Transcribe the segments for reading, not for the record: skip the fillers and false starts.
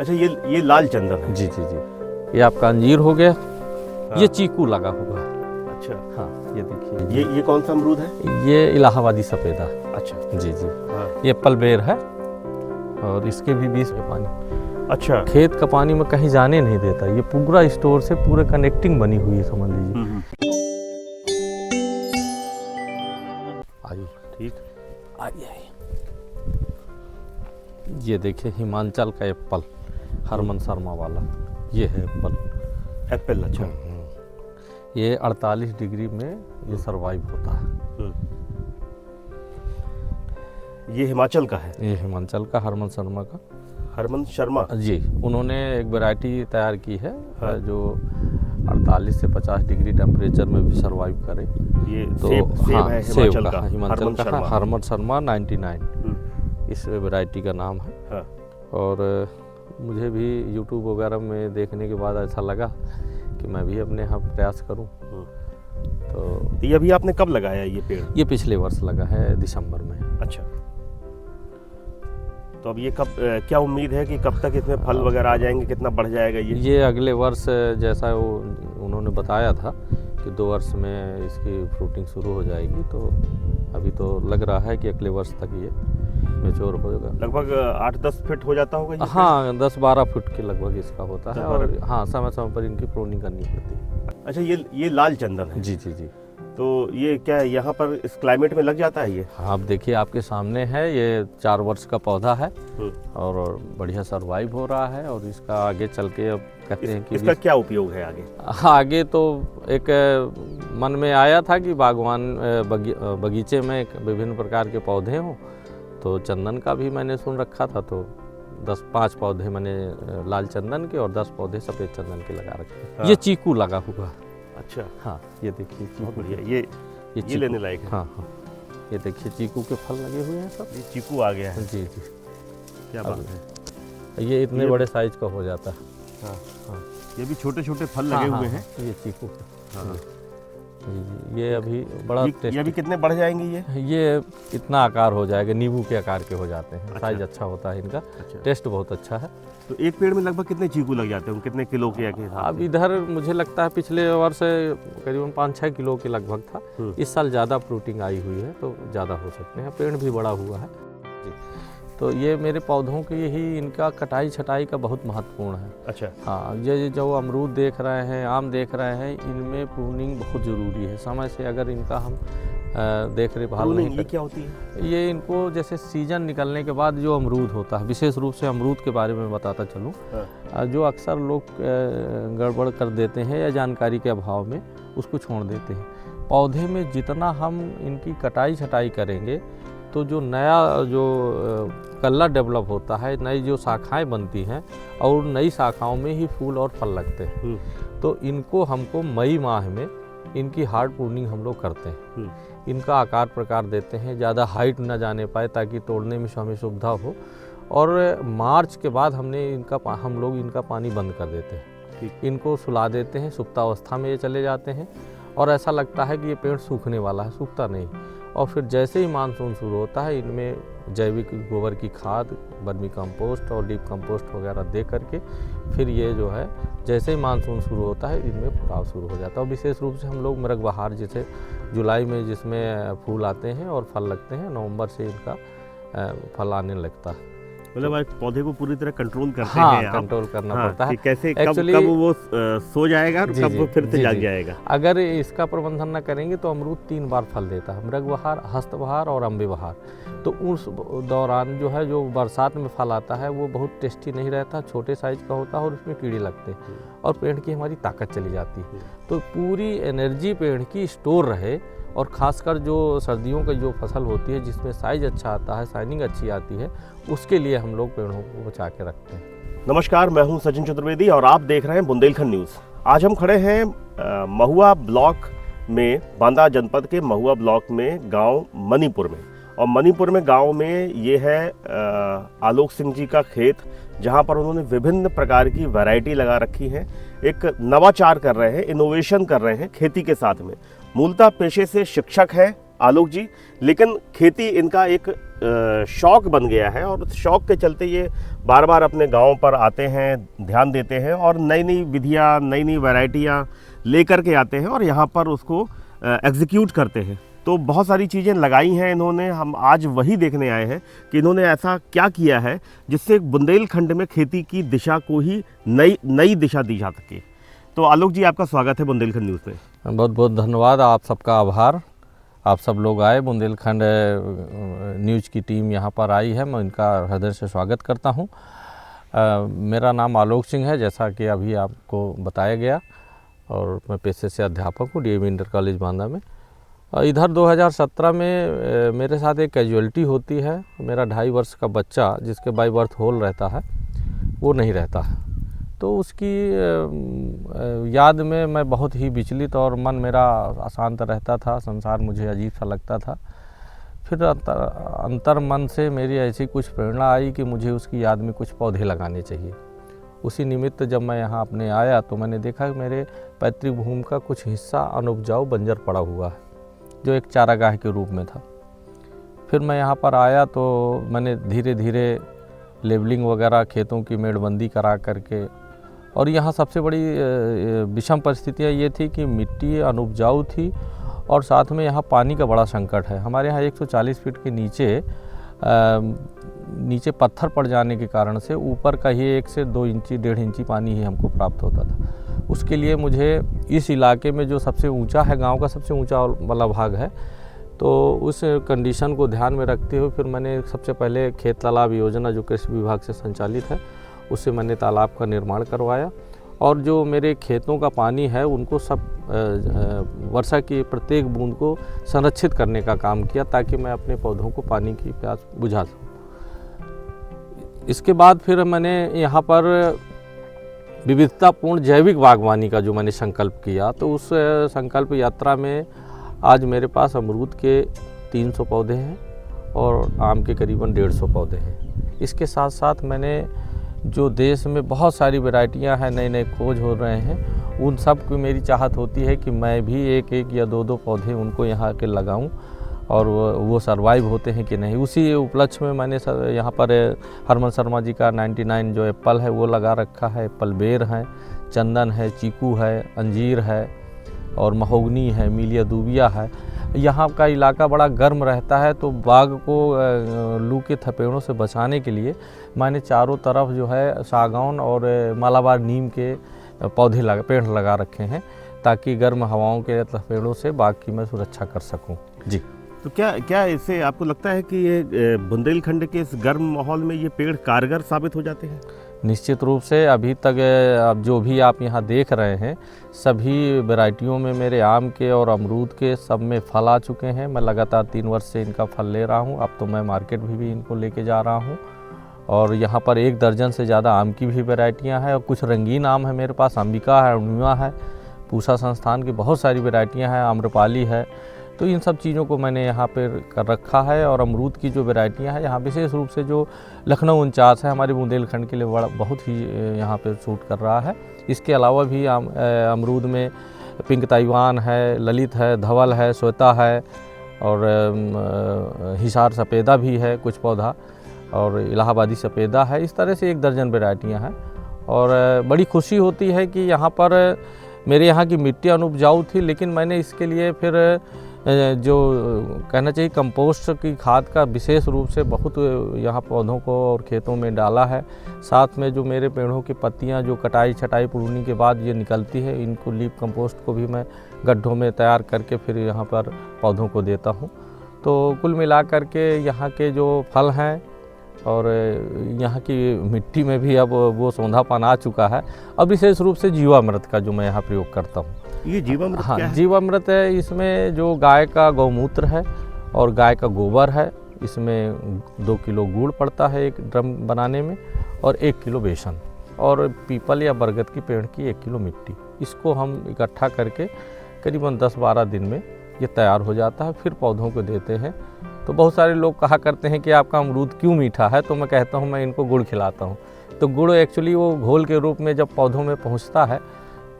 अच्छा, ये लाल चंदन है। जी जी जी, ये आपका अंजीर हो गया। हाँ। ये चीकू लगा हुआ है। अच्छा, हाँ, ये देखिए, ये कौन सा अमरूद है? ये इलाहाबादी सफेदा। अच्छा जी जी, हाँ। ये एप्पल बेर है और इसके भी 20 में पानी। अच्छा, खेत का पानी में कहीं जाने नहीं देता, ये पूरा स्टोर से पूरे कनेक्टिंग बनी हुई है, समझ लीजिए। आइए, ठीक। आइए। ये देखिए हिमाचल का एप्पल, हरमन शर्मा वाला, ये है एप्पल। एप्पल, अच्छा। ये 48 डिग्री में ये सरवाइव होता है। ये हिमाचल का है? ये हिमाचल का हरमन शर्मा का। हरमन शर्मा जी, उन्होंने एक वैरायटी तैयार की है हाँ। जो 48 से 50 डिग्री टेम्परेचर में भी सरवाइव करे। ये तो सेब हाँ, है सेब हिमाचल का, का, हिमाचल का शर्मा। हरमन शर्मा 99 इस वैरायटी का नाम है। हाँ। और मुझे भी यूट्यूब वगैरह में देखने के बाद ऐसा लगा कि मैं भी अपने यहाँ प्रयास करूँ। तो ये अभी आपने कब लगाया ये पेड़? ये पिछले वर्ष लगा है दिसंबर में। अच्छा, तो अब ये कब, क्या उम्मीद है कि कब तक इसमें फल वगैरह आ जाएंगे, कितना बढ़ जाएगा ये? अगले वर्ष, जैसा वो उन्होंने बताया था कि 2 वर्ष में इसकी फ्रूटिंग शुरू हो जाएगी, तो अभी तो लग रहा है कि अगले वर्ष तक ये मैच्योर होगा। लगभग 8-10 फीट हो जाता होगा ये? हाँ, 10-12 फुट के लगभग इसका होता है। और हाँ, समय समय पर इनकी प्रूनिंग करनी पड़ती है। अच्छा, ये लाल चंदन है? जी जी जी। तो ये क्या है, यहाँ पर इस क्लाइमेट में लग जाता है ये? हाँ, आप देखिए, आपके सामने है, ये 4 वर्ष का पौधा है और बढ़िया सर्वाइव हो रहा है। और इसका आगे चल के अब कहते हैं कि इसका क्या उपयोग है आगे? आगे तो एक मन में आया था कि बागवान बगीचे में विभिन्न प्रकार के पौधे हों, तो चंदन का भी मैंने सुन रखा था। तो 5 पौधे मैंने लाल चंदन के और 10 पौधे सफ़ेद चंदन के लगा रखे। हाँ। ये चीकू लगा हुआ है। अच्छा, हाँ, ये देखिए बहुत चीकू। बढ़िया। ये लेने लायक है। हाँ हाँ, ये देखिए चीकू के फल लगे हुए हैं सब। ये चीकू आ गया है? जी जी, क्या बात है। ये इतने बड़े साइज का हो जाता है। हाँ हाँ, ये भी छोटे छोटे फल हाँ, लगे हाँ, हुए हैं। ये चीकू के। हाँ। जी जी, ये अभी बड़ा ये अभी कितने बढ़ जाएंगे ये इतना आकार हो जाएगा, नींबू के आकार के हो जाते हैं। साइज अच्छा होता है इनका। अच्छा। टेस्ट बहुत अच्छा है। तो एक पेड़ में लगभग कितने चीकू लग जाते हैं, कितने किलो के हिसाब से? अब इधर मुझे लगता है पिछले वर्ष करीबन 5-6 किलो के लगभग था। इस साल ज़्यादा फ्रूटिंग आई हुई है, तो ज़्यादा हो सकते हैं। पेड़ भी बड़ा हुआ है जी। तो ये मेरे पौधों के ही इनका कटाई छटाई का बहुत महत्वपूर्ण है। अच्छा। हाँ, ये जो अमरूद देख रहे हैं, आम देख रहे हैं, इनमें प्रूनिंग बहुत ज़रूरी है। समय से अगर इनका हम देख रेखभाल नहीं ये क्या होती है? ये इनको जैसे सीजन निकलने के बाद जो अमरूद होता है, विशेष रूप से अमरूद के बारे में बताता चलूँ। हाँ। जो अक्सर लोग गड़बड़ कर देते हैं या जानकारी के अभाव में उसको छोड़ देते हैं। पौधे में जितना हम इनकी कटाई छटाई करेंगे, तो जो नया जो कल्ला डेवलप होता है, नई जो शाखाएं बनती हैं और नई शाखाओं में ही फूल और फल लगते हैं। तो इनको हमको मई माह में इनकी हार्ड प्रूनिंग हम लोग करते हैं। इनका आकार प्रकार देते हैं, ज़्यादा हाइट ना जाने पाए ताकि तोड़ने में हमें सुविधा हो। और मार्च के बाद हम लोग इनका पानी बंद कर देते हैं। इनको सुला देते हैं, सुप्तावस्था में ये चले जाते हैं और ऐसा लगता है कि ये पेड़ सूखने वाला है, सूखता नहीं। और फिर जैसे ही मानसून शुरू होता है, इनमें जैविक गोबर की खाद, वर्मी कंपोस्ट और डीप कंपोस्ट वगैरह दे करके फिर ये जो है, जैसे ही मानसून शुरू होता है, इनमें फुटाव शुरू हो जाता है। और विशेष रूप से हम लोग मृग बहार, जैसे जुलाई में जिसमें फूल आते हैं और फल लगते हैं, नवंबर से इनका फल आने लगता है। मतलब आप पौधे को पूरी तरह कंट्रोल करते हाँ, हैं? कंट्रोल करना पड़ता है। कैसे, कब वो सो जाएगा और कब फिर से जाग जाएगा? अगर इसका प्रबंधन न करेंगे तो अमरूद 3 बार फल देता है, मृग बहार, हस्त बहार और अम्बे बहार। तो उस दौरान जो है, जो बरसात में फल आता है, वो बहुत टेस्टी नहीं रहता, छोटे साइज का होता है और उसमें कीड़े लगते हैं और पेड़ की हमारी ताकत चली जाती है। तो पूरी एनर्जी पेड़ की स्टोर रहे। और ख़ासकर जो सर्दियों की जो फसल होती है, जिसमें साइज अच्छा आता है, शाइनिंग अच्छी आती है, उसके लिए हम लोग पेड़ों को बचा के रखते हैं। नमस्कार, मैं हूं सचिन चतुर्वेदी और आप देख रहे हैं बुंदेलखंड न्यूज़। आज हम खड़े हैं महुआ ब्लॉक में, बांदा जनपद के महुआ ब्लॉक में, गांव मणिपुर में। और मणिपुर में गांव में ये है आलोक सिंह जी का खेत, जहां पर उन्होंने विभिन्न प्रकार की वैरायटी लगा रखी है। एक नवाचार कर रहे हैं, इनोवेशन कर रहे हैं खेती के साथ में। मूलतः पेशे से शिक्षक है, आलोक जी, लेकिन खेती इनका एक शौक बन गया है और उस शौक के चलते ये बार बार अपने गांव पर आते हैं, ध्यान देते हैं और नई नई विधियाँ, नई नई वैरायटियाँ लेकर के आते हैं और यहाँ पर उसको एग्जीक्यूट करते हैं। तो बहुत सारी चीज़ें लगाई हैं इन्होंने, हम आज वही देखने आए हैं कि इन्होंने ऐसा क्या किया है जिससे बुंदेलखंड में खेती की दिशा को ही नई दिशा दी जा सके। तो आलोक जी, आपका स्वागत है बुंदेलखंड न्यूज़ में। बहुत बहुत धन्यवाद, आप सबका आभार। आप सब लोग आए, बुंदेलखंड न्यूज़ की टीम यहाँ पर आई है, मैं इनका हृदय से स्वागत करता हूँ। मेरा नाम आलोक सिंह है, जैसा कि अभी आपको बताया गया, और मैं पेशे से अध्यापक हूँ डीएवी इंटर कॉलेज बांदा में। इधर 2017 में मेरे साथ एक कैजुअलिटी होती है। मेरा 2.5 वर्ष का बच्चा जिसके बाई बर्थ होल रहता है वो नहीं रहता है, तो उसकी याद में मैं बहुत ही विचलित और मन मेरा अशांत रहता था, संसार मुझे अजीब सा लगता था। फिर अंतर मन से मेरी ऐसी कुछ प्रेरणा आई कि मुझे उसकी याद में कुछ पौधे लगाने चाहिए। उसी निमित्त जब मैं यहाँ अपने आया तो मैंने देखा कि मेरे पैतृक भूमि का कुछ हिस्सा अनउपजाऊ बंजर पड़ा हुआ है, जो एक चारागाह के रूप में था। फिर मैं यहाँ पर आया तो मैंने धीरे धीरे लेबलिंग वगैरह, खेतों की मेड़बंदी करा करके, और यहाँ सबसे बड़ी विषम परिस्थितियाँ ये थी कि मिट्टी अनउपजाऊ थी और साथ में यहाँ पानी का बड़ा संकट है। हमारे यहाँ 140 फीट के नीचे पत्थर पड़ जाने के कारण से ऊपर का ही 1 से 2 इंची 1.5 इंची पानी ही हमको प्राप्त होता था। उसके लिए मुझे इस इलाके में जो सबसे ऊंचा है, गांव का सबसे ऊंचा वाला भाग है, तो उस कंडीशन को ध्यान में रखते हुए फिर मैंने सबसे पहले खेत तालाब योजना जो कृषि विभाग से संचालित है उससे मैंने तालाब का निर्माण करवाया, और जो मेरे खेतों का पानी है उनको सब वर्षा की प्रत्येक बूंद को संरक्षित करने का काम किया, ताकि मैं अपने पौधों को पानी की प्यास बुझा सकूँ। इसके बाद फिर मैंने यहाँ पर विविधतापूर्ण जैविक बागवानी का जो मैंने संकल्प किया, तो उस संकल्प यात्रा में आज मेरे पास अमरूद के 300 पौधे हैं और आम के करीबन 150 पौधे हैं। इसके साथ साथ मैंने जो देश में बहुत सारी वैरायटियां हैं, नए नए खोज हो रहे हैं, उन सब की मेरी चाहत होती है कि मैं भी 1-1 या 2-2 पौधे उनको यहाँ के लगाऊं, और वो सर्वाइव होते हैं कि नहीं। उसी उपलक्ष्य में मैंने यहाँ पर हरमन शर्मा जी का 99 जो एप्पल है वो लगा रखा है। एप्पल बेर है, चंदन है, चीकू है, अंजीर है, और महोगनी है, मीलिया दूबिया है। यहाँ का इलाका बड़ा गर्म रहता है, तो बाग को लू के थपेड़ों से बचाने के लिए मैंने चारों तरफ जो है सागौन और मालाबार नीम के पेड़ लगा रखे हैं, ताकि गर्म हवाओं के थपेड़ों से बाग की मैं सुरक्षा कर सकूं। जी। तो क्या इससे आपको लगता है कि ये बुंदेलखंड के इस गर्म माहौल में ये पेड़ कारगर साबित हो जाते हैं? निश्चित रूप से। अभी तक अब जो भी आप यहाँ देख रहे हैं, सभी वैरायटियों में मेरे आम के और अमरूद के सब में फल आ चुके हैं। मैं लगातार 3 वर्ष से इनका फल ले रहा हूँ। अब तो मैं मार्केट भी इनको लेके जा रहा हूँ, और यहाँ पर 1 दर्जन से ज़्यादा आम की भी वैरायटियाँ हैं, और कुछ रंगीन आम है मेरे पास, अंबिका है, अरुणिमा है, पूसा संस्थान की बहुत सारी वैरायटियाँ हैं, आम्रपाली है। तो इन सब चीज़ों को मैंने यहाँ पर कर रखा है। और अमरूद की जो वैरायटियाँ हैं यहाँ विशेष रूप से जो लखनऊ 49 है, हमारे बुंदेलखंड के लिए बहुत ही यहाँ पे सूट कर रहा है। इसके अलावा भी अमरूद में पिंक ताइवान है, ललित है, धवल है, श्वेता है, और हिसार सफ़ेदा भी है कुछ पौधा, और इलाहाबादी सफ़ेदा है। इस तरह से 1 दर्जन वैरायटियाँ हैं, और बड़ी खुशी होती है कि यहाँ पर मेरे यहाँ की मिट्टी अनउपजाऊ थी, लेकिन मैंने इसके लिए फिर जो कहना चाहिए कंपोस्ट की खाद का विशेष रूप से बहुत यहाँ पौधों को और खेतों में डाला है। साथ में जो मेरे पेड़ों की पत्तियाँ जो कटाई छटाई प्रूनिंग के बाद ये निकलती है, इनको लीफ कंपोस्ट को भी मैं गड्ढों में तैयार करके फिर यहाँ पर पौधों को देता हूँ। तो कुल मिला करके यहाँ के जो फल हैं और यहाँ की मिट्टी में भी अब वो सौंधापन आ चुका है। अब विशेष रूप से जीवामृत का जो मैं यहाँ प्रयोग करता हूँ। ये जीवामृत हाँ, क्या है? जीवामृत है, इसमें जो गाय का गौमूत्र है और गाय का गोबर है, इसमें 2 किलो गुड़ पड़ता है 1 ड्रम बनाने में, और 1 किलो बेसन, और पीपल या बरगद की पेड़ की 1 किलो मिट्टी। इसको हम इकट्ठा करके करीबन 10-12 दिन में ये तैयार हो जाता है, फिर पौधों को देते हैं। तो बहुत सारे लोग कहा करते हैं कि आपका अमरूद क्यों मीठा है, तो मैं कहता हूँ मैं इनको गुड़ खिलाता हूँ। तो गुड़ एक्चुअली वो घोल के रूप में जब पौधों में पहुँचता है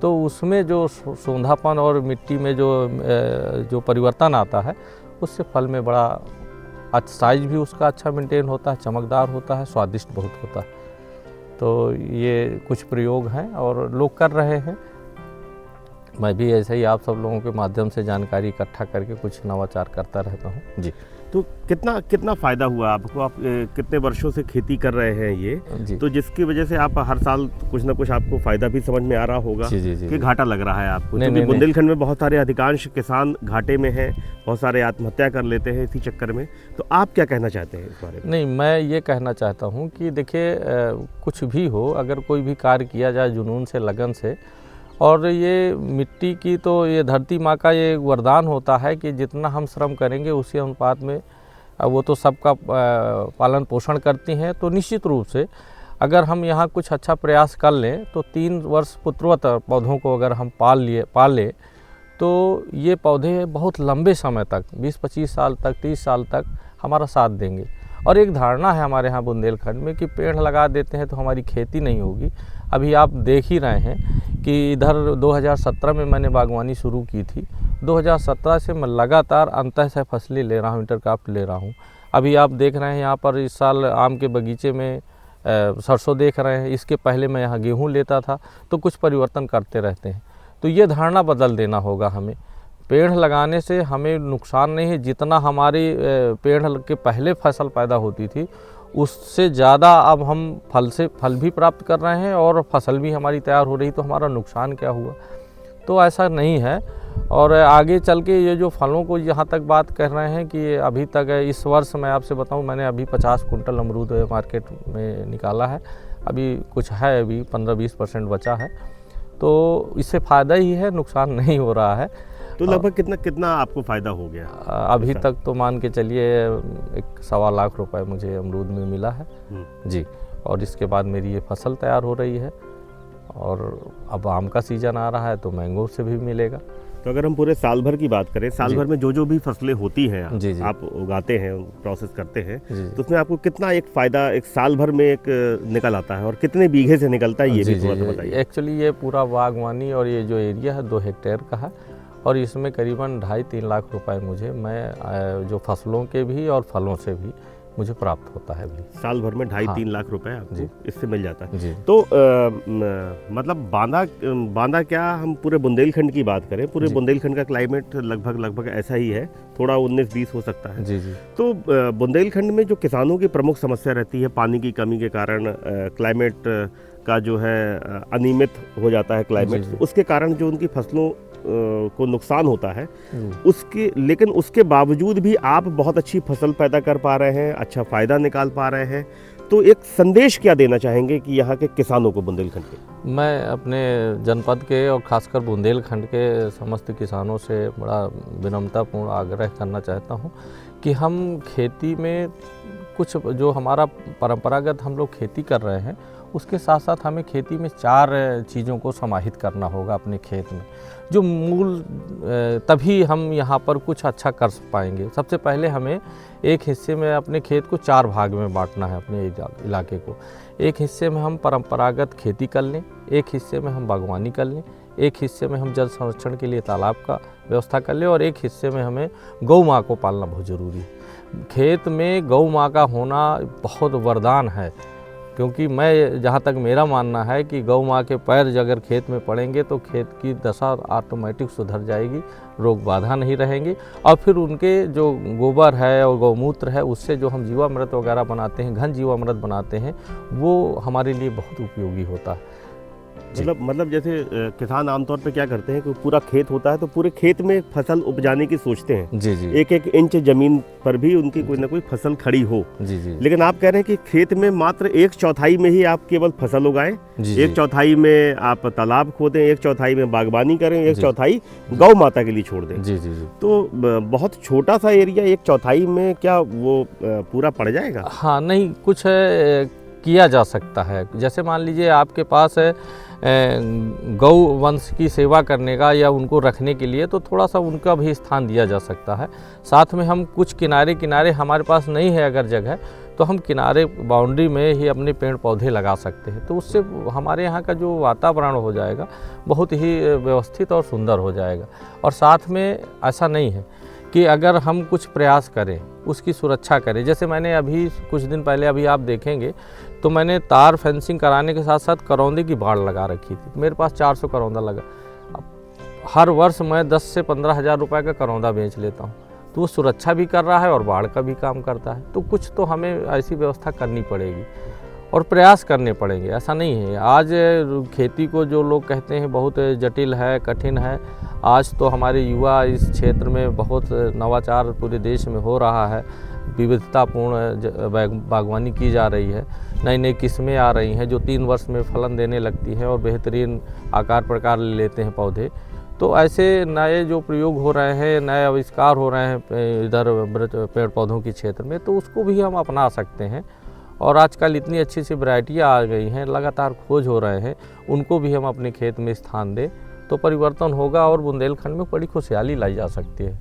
तो उसमें जो सौंधापन और मिट्टी में जो परिवर्तन आता है उससे फल में बड़ा अच्छा साइज भी उसका अच्छा मेंटेन होता है, चमकदार होता है, स्वादिष्ट बहुत होता है। तो ये कुछ प्रयोग हैं और लोग कर रहे हैं। मैं भी ऐसे ही आप सब लोगों के माध्यम से जानकारी इकट्ठा करके कुछ नवाचार करता रहता हूँ जी। तो कितना फ़ायदा हुआ आपको? आप कितने वर्षों से खेती कर रहे हैं ये जी। तो जिसकी वजह से आप हर साल कुछ ना कुछ आपको फ़ायदा भी समझ में आ रहा होगा जी। कि घाटा लग रहा है आपको? नहीं, क्योंकि नहीं, बुंदेलखंड में बहुत सारे अधिकांश किसान घाटे में हैं, बहुत सारे आत्महत्या कर लेते हैं इसी चक्कर में। तो आप क्या कहना चाहते हैं इस बारे में? नहीं, मैं ये कहना चाहता हूँ कि देखिए कुछ भी हो, अगर कोई भी कार्य किया जाए जुनून से, लगन से, और ये मिट्टी की तो ये धरती माँ का ये वरदान होता है कि जितना हम श्रम करेंगे उसी अनुपात में वो तो सबका पालन पोषण करती हैं। तो निश्चित रूप से अगर हम यहाँ कुछ अच्छा प्रयास कर लें तो 3 वर्ष पूर्ववत पौधों को अगर हम पाल लें तो ये पौधे बहुत लंबे समय तक 20-25 साल तक, 30 साल तक हमारा साथ देंगे। और एक धारणा है हमारे यहाँ बुंदेलखंड में कि पेड़ लगा देते हैं तो हमारी खेती नहीं होगी। अभी आप देख ही रहे हैं कि इधर 2017 में मैंने बागवानी शुरू की थी। 2017 से मैं लगातार अंतः से फसलें ले रहा हूँ, इंटरक्रॉप ले रहा हूँ। अभी आप देख रहे हैं यहाँ पर इस साल आम के बगीचे में सरसों देख रहे हैं। इसके पहले मैं यहाँ गेहूँ लेता था। तो कुछ परिवर्तन करते रहते हैं। तो ये धारणा बदल देना होगा हमें। पेड़ लगाने से हमें नुकसान नहीं है। जितना हमारी पेड़ के पहले फसल पैदा होती थी उससे ज़्यादा अब हम फल भी प्राप्त कर रहे हैं और फसल भी हमारी तैयार हो रही। तो हमारा नुकसान क्या हुआ? तो ऐसा नहीं है। और आगे चल के ये जो फलों को जहाँ तक बात कर रहे हैं कि अभी तक इस वर्ष मैं आपसे बताऊं, मैंने अभी 50 कुंटल अमरूद मार्केट में निकाला है। अभी कुछ है, अभी 15-20% बचा है। तो इससे फ़ायदा ही है, नुकसान नहीं हो रहा है। तो लगभग कितना आपको फ़ायदा हो गया? अभी तक तो मान के चलिए 1.25 लाख रुपए मुझे अमरूद में मिला है जी। और इसके बाद मेरी ये फसल तैयार हो रही है और अब आम का सीज़न आ रहा है तो मैंगो से भी मिलेगा। तो अगर हम पूरे साल भर की बात करें, साल भर में जो भी फसलें होती हैं जी। आप उगाते हैं, प्रोसेस करते हैं, जी। तो उसमें आपको कितना एक फ़ायदा एक साल भर में एक निकल आता है और कितने बीघे से निकलता है ये भी थोड़ा सा बताइए। एक्चुअली ये पूरा बागवानी और ये जो एरिया है 2 हेक्टेयर का है और इसमें करीबन 2.5-3 लाख रुपए मुझे जो फसलों के भी और फलों से भी मुझे प्राप्त होता है अभी। साल भर में 2.5-3 लाख रुपए आपको इससे मिल जाता है जी। तो मतलब बांदा क्या, हम पूरे बुंदेलखंड की बात करें, पूरे बुंदेलखंड का क्लाइमेट लगभग ऐसा ही है, थोड़ा 19-20 हो सकता है। जी। तो बुंदेलखंड में जो किसानों की प्रमुख समस्या रहती है पानी की कमी के कारण, क्लाइमेट का जो है अनियमित हो जाता है क्लाइमेट, उसके कारण जो उनकी फसलों को नुकसान होता है लेकिन उसके बावजूद भी आप बहुत अच्छी फसल पैदा कर पा रहे हैं, अच्छा फ़ायदा निकाल पा रहे हैं। तो एक संदेश क्या देना चाहेंगे कि यहाँ के किसानों को बुंदेलखंड के? मैं अपने जनपद के और खासकर बुंदेलखंड के समस्त किसानों से बड़ा विनम्रतापूर्ण आग्रह करना चाहता हूँ कि हम खेती में कुछ जो हमारा परंपरागत हम लोग खेती कर रहे हैं उसके साथ साथ हमें खेती में 4 चीज़ों को समाहित करना होगा अपने खेत में, जो मूल तभी हम यहाँ पर कुछ अच्छा कर पाएंगे। सबसे पहले हमें एक हिस्से में अपने खेत को 4 भाग में बांटना है अपने इलाके को। एक हिस्से में हम परंपरागत खेती कर लें, एक हिस्से में हम बागवानी कर लें, एक हिस्से में हम जल संरक्षण के लिए तालाब का व्यवस्था कर लें और एक हिस्से में हमें गौ माँ को पालना बहुत ज़रूरी है। खेत में गौ माँ का होना बहुत वरदान है, क्योंकि मैं जहाँ तक मेरा मानना है कि गौ माँ के पैर अगर खेत में पड़ेंगे तो खेत की दशा ऑटोमेटिक सुधर जाएगी, रोग बाधा नहीं रहेंगी। और फिर उनके जो गोबर है और गौमूत्र है उससे जो हम जीवामृत वगैरह बनाते हैं, घन जीवामृत बनाते हैं, वो हमारे लिए बहुत उपयोगी होता है। मतलब जैसे किसान आमतौर पे क्या करते हैं कि पूरा खेत होता है तो पूरे खेत में फसल उपजाने की सोचते हैं। जी। एक इंच जमीन पर भी उनकी कोई ना कोई फसल खड़ी हो। जी। लेकिन आप कह रहे हैं कि खेत में मात्र 1/4 में ही आप केवल फसल उगाएं, 1/4 में आप तालाब खोदें, 1/4 में बागवानी करें, 1/4 गौ माता के लिए छोड़ दें। जी। तो बहुत छोटा सा एरिया 1/4 में क्या वो पूरा पड़ जाएगा? हाँ, नहीं, कुछ किया जा सकता है। जैसे मान लीजिए आपके पास गौ वंश की सेवा करने का या उनको रखने के लिए, तो थोड़ा सा उनका भी स्थान दिया जा सकता है। साथ में हम कुछ किनारे हमारे पास नहीं है अगर जगह, तो हम किनारे बाउंड्री में ही अपने पेड़ पौधे लगा सकते हैं। तो उससे हमारे यहाँ का जो वातावरण हो जाएगा बहुत ही व्यवस्थित और सुंदर हो जाएगा। और साथ में ऐसा नहीं है कि अगर हम कुछ प्रयास करें, उसकी सुरक्षा करें। जैसे मैंने अभी कुछ दिन पहले अभी आप देखेंगे तो मैंने तार फेंसिंग कराने के साथ साथ करौंदे की बाड़ लगा रखी थी। मेरे पास 400 करौंदा लगा। हर वर्ष मैं 10 से 15 हज़ार रुपये का करौंदा बेच लेता हूँ। तो वो सुरक्षा भी कर रहा है और बाढ़ का भी काम करता है। तो कुछ तो हमें ऐसी व्यवस्था करनी पड़ेगी और प्रयास करने पड़ेंगे। ऐसा नहीं है आज खेती को जो लोग कहते हैं बहुत जटिल है, कठिन है, आज तो हमारे युवा इस क्षेत्र में बहुत नवाचार पूरे देश में हो रहा है। विविधतापूर्ण बागवानी की जा रही है, नई नई किस्में आ रही हैं जो 3 वर्ष में फलन देने लगती हैं और बेहतरीन आकार प्रकार ले लेते हैं पौधे। तो ऐसे नए जो प्रयोग हो रहे हैं, नए आविष्कार हो रहे हैं इधर पेड़ पौधों के क्षेत्र में, तो उसको भी हम अपना सकते हैं। और आजकल इतनी अच्छी सी वैरायटियाँ आ गई हैं, लगातार खोज हो रहे हैं, उनको भी हम अपने खेत में स्थान दें तो परिवर्तन होगा और बुंदेलखंड में बड़ी खुशहाली लाई जा सकती है।